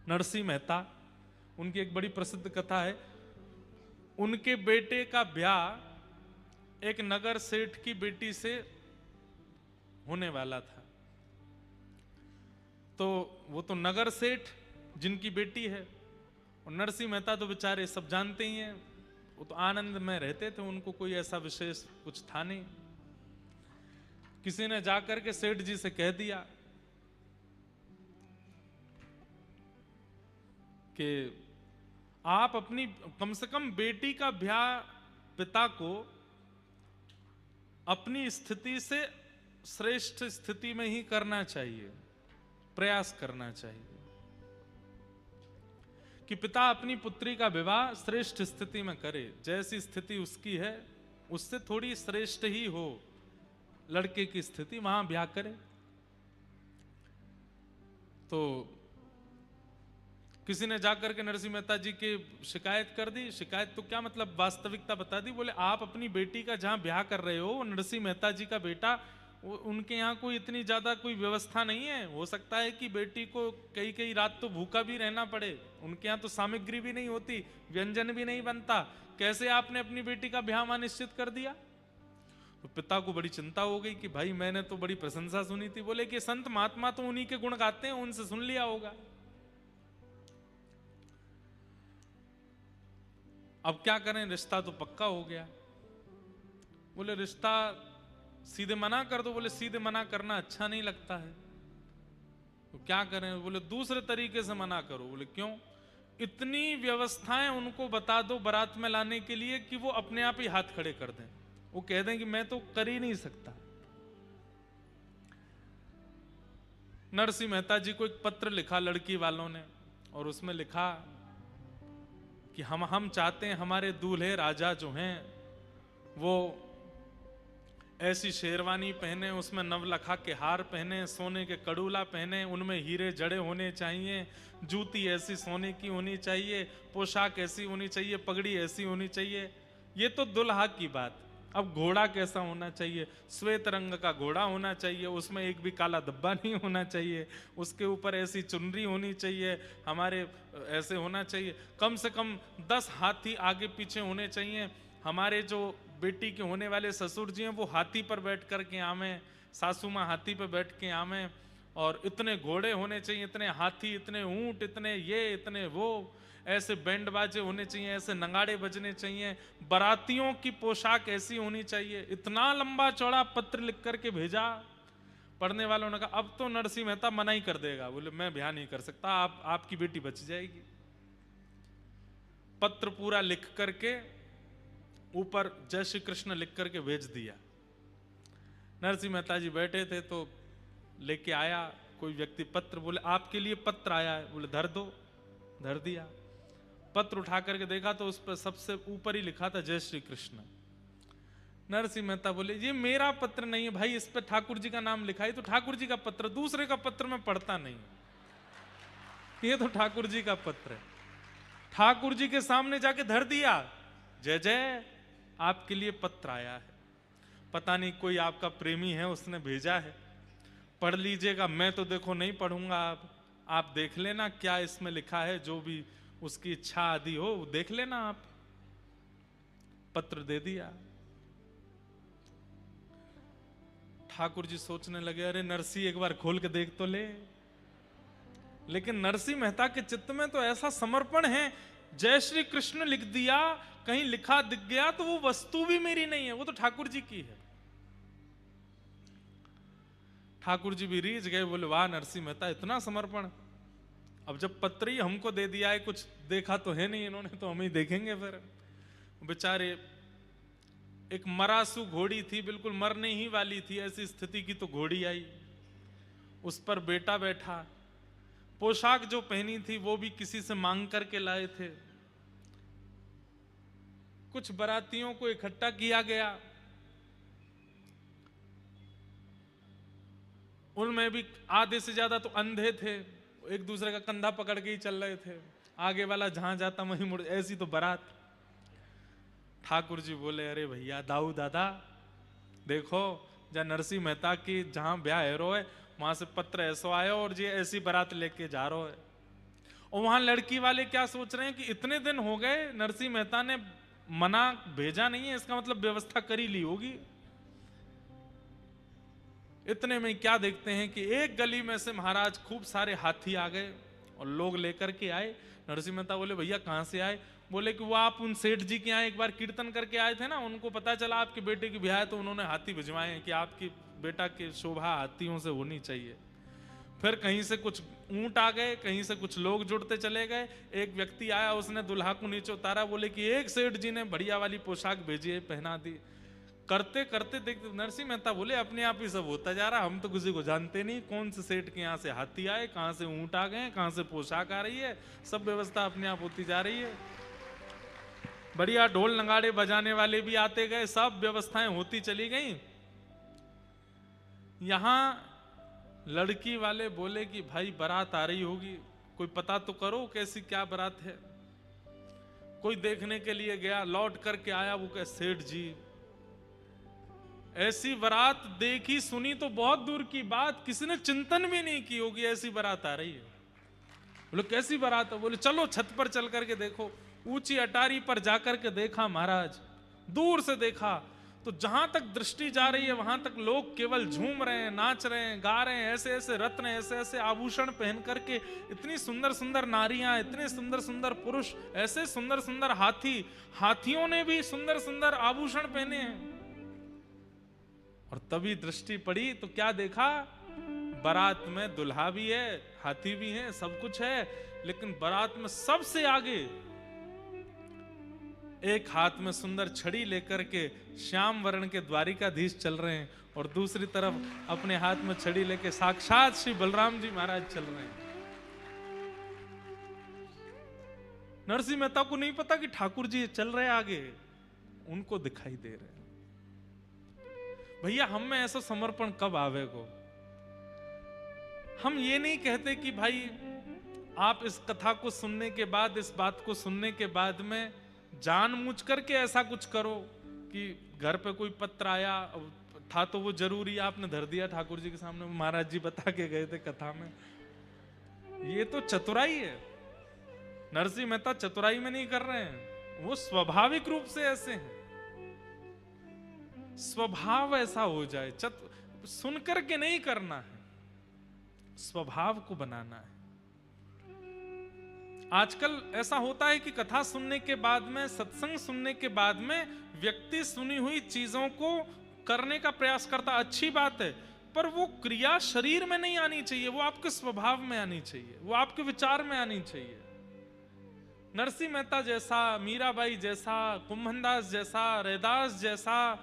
नरसिंह मेहता, उनकी एक बड़ी प्रसिद्ध कथा है। उनके बेटे का ब्याह एक नगर सेठ की बेटी से होने वाला था। तो वो तो नगर सेठ जिनकी बेटी है, और नरसिंह मेहता तो बेचारे सब जानते ही हैं, वो तो आनंद में रहते थे, उनको कोई ऐसा विशेष कुछ था नहीं। किसी ने जाकर के सेठ जी से कह दिया कि आप अपनी कम से कम बेटी का ब्याह पिता को अपनी स्थिति से श्रेष्ठ स्थिति में ही करना चाहिए, प्रयास करना चाहिए कि पिता अपनी पुत्री का विवाह श्रेष्ठ स्थिति में करे। जैसी स्थिति उसकी है उससे थोड़ी श्रेष्ठ ही हो लड़के की स्थिति, वहां ब्याह करे। तो किसी ने जाकर के नरसिंह मेहता जी की शिकायत कर दी। शिकायत तो क्या मतलब, वास्तविकता बता दी। बोले आप अपनी बेटी का जहां ब्याह कर रहे हो, नरसिंह मेहता जी का बेटा, उनके यहाँ कोई इतनी ज्यादा कोई व्यवस्था नहीं है। हो सकता है कि बेटी को कई कई रात तो भूखा भी रहना पड़े, उनके यहाँ तो सामग्री भी नहीं होती, व्यंजन भी नहीं बनता, कैसे आपने अपनी बेटी का ब्याह वहां निश्चित कर दिया। तो पिता को बड़ी चिंता हो गई कि भाई मैंने तो बड़ी प्रशंसा सुनी थी। बोले कि संत महात्मा तो उन्हीं के गुण गाते हैं, उनसे सुन लिया होगा। अब क्या करें, रिश्ता तो पक्का हो गया। बोले रिश्ता सीधे मना कर दो। बोले सीधे मना करना अच्छा नहीं लगता है, तो क्या करें। बोले दूसरे तरीके से मना करो। बोले क्यों। इतनी व्यवस्थाएं उनको बता दो बारात में लाने के लिए कि वो अपने आप ही हाथ खड़े कर दें, वो कह दें कि मैं तो कर ही नहीं सकता। नरसिंह मेहता जी को एक पत्र लिखा लड़की वालों ने, और उसमें लिखा कि हम चाहते हैं हमारे दूल्हे राजा जो हैं वो ऐसी शेरवानी पहने, उसमें नवलखा के हार पहने, सोने के कड़ूला पहने, उनमें हीरे जड़े होने चाहिए, जूती ऐसी सोने की होनी चाहिए, पोशाक ऐसी होनी चाहिए, पगड़ी ऐसी होनी चाहिए। ये तो दुल्हा की बात। अब घोड़ा कैसा होना चाहिए, श्वेत रंग का घोड़ा होना चाहिए, उसमें एक भी काला धब्बा नहीं होना चाहिए, उसके ऊपर ऐसी चुनरी होनी चाहिए, हमारे ऐसे होना चाहिए, कम से कम 10 हाथी आगे पीछे होने चाहिए, हमारे जो बेटी के होने वाले ससुर जी हैं वो हाथी पर बैठ कर के आवे, सासू माँ हाथी पर बैठ के आवे, और इतने घोड़े होने चाहिए, इतने हाथी, इतने ऊंट, इतने ये, इतने वो, ऐसे बैंड बाजे होने चाहिए, ऐसे नगाड़े बजने चाहिए, बारातियों की पोशाक ऐसी होनी चाहिए। इतना लंबा चौड़ा पत्र लिख करके भेजा। पढ़ने वालों ने कहा अब तो नरसिंह मेहता मना ही कर देगा। बोले मैं ब्याह नहीं कर सकता, आपकी बेटी बच जाएगी। पत्र पूरा लिख करके ऊपर जय श्री कृष्ण लिख करके भेज दिया। नरसिंह मेहता जी बैठे थे तो लेके आया कोई व्यक्ति पत्र। बोले आपके लिए पत्र आया है। बोले धर दो। धर दिया। पत्र उठा करके देखा तो उस पर सबसे ऊपर ही लिखा था जय श्री कृष्ण। नरसिंह मेहता बोले ये मेरा पत्र नहीं है भाई, इस पर ठाकुर जी का नाम लिखा है, तो ठाकुर जी का पत्र, दूसरे का पत्र मैं पढ़ता नहीं, ये तो ठाकुर जी का पत्र है। ठाकुर जी के सामने जाके धर दिया, जय जय आपके लिए पत्र आया है, पता नहीं कोई आपका प्रेमी है उसने भेजा है, पढ़ लीजिएगा। मैं तो देखो नहीं पढ़ूंगा, आप देख लेना क्या इसमें लिखा है, जो भी उसकी इच्छा आदि हो देख लेना आप। पत्र दे दिया। ठाकुर जी सोचने लगे अरे नरसिंह एक बार खोल के देख तो ले। लेकिन नरसिंह मेहता के चित्त में तो ऐसा समर्पण है, जय श्री कृष्ण लिख दिया, कहीं लिखा दिख गया तो वो वस्तु भी मेरी नहीं है, वो तो ठाकुर जी की है। ठाकुर जी भी रीझ गए, बोले वाह नरसिंह मेहता इतना समर्पण। अब जब पत्र ही हमको दे दिया है, कुछ देखा तो है नहीं इन्होंने, तो हम ही देखेंगे फिर। बेचारे एक मरासू घोड़ी थी, बिल्कुल मरने ही वाली थी, ऐसी स्थिति की तो घोड़ी आई, उस पर बेटा बैठा। पोशाक जो पहनी थी वो भी किसी से मांग करके लाए थे। कुछ बारातियों को इकट्ठा किया गया, उनमें भी आधे से ज्यादा तो अंधे थे, एक दूसरे का कंधा पकड़ के ही चल रहे थे, आगे वाला जहां जाता वहीं मुड़, ऐसी तो बारात। ठाकुर जी बोले अरे भैया दाऊ दादा देखो, जहाँ नरसिंह मेहता की जहां ब्याह है रो है, वहां से पत्र ऐसो आयो और जी ऐसी बारात लेके जा रहा है, और वहां लड़की वाले क्या सोच रहे हैं कि इतने दिन हो गए, नरसिंह मेहता ने मना भेजा नहीं है, इसका मतलब व्यवस्था कर ही ली होगी। इतने में क्या देखते हैं कि एक गली में से महाराज खूब सारे हाथी आ गए और लोग लेकर के आए। नरसिंह मेहता बोले भैया कहां से आए? बोले कि वो आप उन सेठ जी के यहाँ एक बार कीर्तन करके आए थे ना, उनको पता चला आपके बेटे की ब्याह है तो उन्होंने हाथी भिजवाए हैं कि आपकी बेटा की शोभा हाथियों से होनी चाहिए। फिर कहीं से कुछ ऊंट आ गए, कहीं से कुछ लोग जुड़ते चले गए। एक व्यक्ति आया, उसने दुल्हा को नीचे उतारा, बोले कि एक सेठ जी ने बढ़िया वाली पोशाक भेजी है, पहना दी। करते करते देखते नरसिंह मेहता बोले अपने आप ही सब होता जा रहा, हम तो किसी को जानते नहीं, कौन से सेठ के यहाँ से हाथी आए, कहाँ से ऊंट आ गए, कहाँ से पोशाक आ रही है, सब व्यवस्था अपने आप होती जा रही है। बढ़िया ढोल नगाड़े बजाने वाले भी आते गए, सब व्यवस्थाएं होती चली गई। यहां लड़की वाले बोले कि भाई बारात आ रही होगी, कोई पता तो करो कैसी क्या बारात है। कोई देखने के लिए गया, लौट करके आया, वो कहे सेठ जी ऐसी बारात देखी सुनी तो बहुत दूर की बात, किसी ने चिंतन भी नहीं की होगी ऐसी बारात आ रही है। बोले कैसी बारात है? बोले चलो छत पर चल करके देखो। ऊंची अटारी पर जाकर के देखा महाराज, दूर से देखा तो जहां तक दृष्टि जा रही है वहां तक लोग केवल झूम रहे हैं, नाच रहे हैं, गा रहे हैं, ऐसे ऐसे रत्न, ऐसे ऐसे आभूषण पहन करके, इतनी सुंदर सुंदर नारियां, इतने सुंदर सुंदर पुरुष, ऐसे सुंदर सुंदर हाथी, हाथियों ने भी सुंदर सुंदर आभूषण पहने हैं। और तभी दृष्टि पड़ी तो क्या देखा, बारात में दुल्हा भी है, हाथी भी है, सब कुछ है, लेकिन बारात में सबसे आगे एक हाथ में सुंदर छड़ी लेकर के श्याम वर्ण के द्वारिकाधीश चल रहे हैं और दूसरी तरफ अपने हाथ में छड़ी लेके साक्षात श्री बलराम जी महाराज चल रहे हैं। नरसिंह मेहता को नहीं पता कि ठाकुर जी चल रहे आगे, उनको दिखाई दे रहे हैं। भैया हम में ऐसा समर्पण कब आवेगो? हम ये नहीं कहते कि भाई आप इस कथा को सुनने के बाद, इस बात को सुनने के बाद में जानबूझ करके ऐसा कुछ करो कि घर पे कोई पत्र आया था तो वो जरूरी आपने धर दिया ठाकुर जी के सामने, महाराज जी बता के गए थे कथा में। ये तो चतुराई है। नरसिंह मेहता चतुराई में नहीं कर रहे हैं, वो स्वाभाविक रूप से ऐसे हैं, स्वभाव ऐसा हो जाए। सुन करके नहीं करना है, स्वभाव को बनाना है। आजकल ऐसा होता है कि कथा सुनने के बाद में, सत्संग सुनने के बाद में व्यक्ति सुनी हुई चीजों को करने का प्रयास करता, अच्छी बात है, पर वो क्रिया शरीर में नहीं आनी चाहिए, वो आपके स्वभाव में आनी चाहिए, वो आपके विचार में आनी चाहिए। नरसिंह मेहता जैसा, मीराबाई जैसा, कुंभनदास जैसा, रैदास जैसा